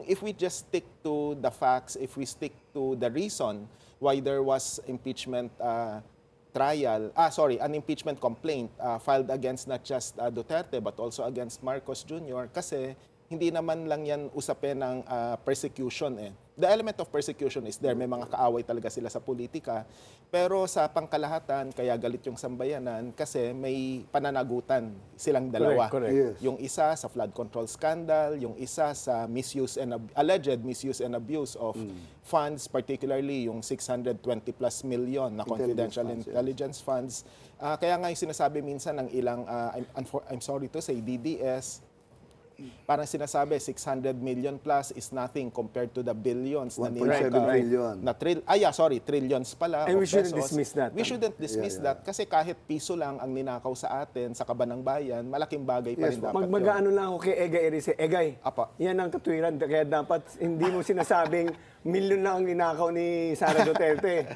if we just stick to the facts, if we stick to the reason why there was impeachment an impeachment complaint filed against not just Duterte but also against Marcos Jr. Kasi hindi naman lang yan usapin ng persecution eh. The element of persecution is there. May mga kaaway talaga sila sa politika. Pero sa pangkalahatan, kaya galit yung sambayanan kasi may pananagutan silang dalawa. Correct. Yes. Yung isa sa flood control scandal, yung isa sa alleged misuse and abuse of funds, particularly yung 620 plus million na confidential intelligence funds. Kaya nga yung sinasabi minsan ng ilang, I'm sorry to say, DDS, parang sinasabi 600 million plus is nothing compared to the billions na 1.7 trillion. trillions pala. And of we shouldn't pesos. dismiss that. We shouldn't dismiss that kasi kahit piso lang ang ninakaw sa atin sa kaban ng bayan, malaking bagay pa rin Yes, dapat yun. Mag-ano lang ako kay Egay Erice. Egay, Apa. yan ang katwiran. Kaya dapat hindi mo sinasabing milyon lang ang ninakaw ni Sara Duterte.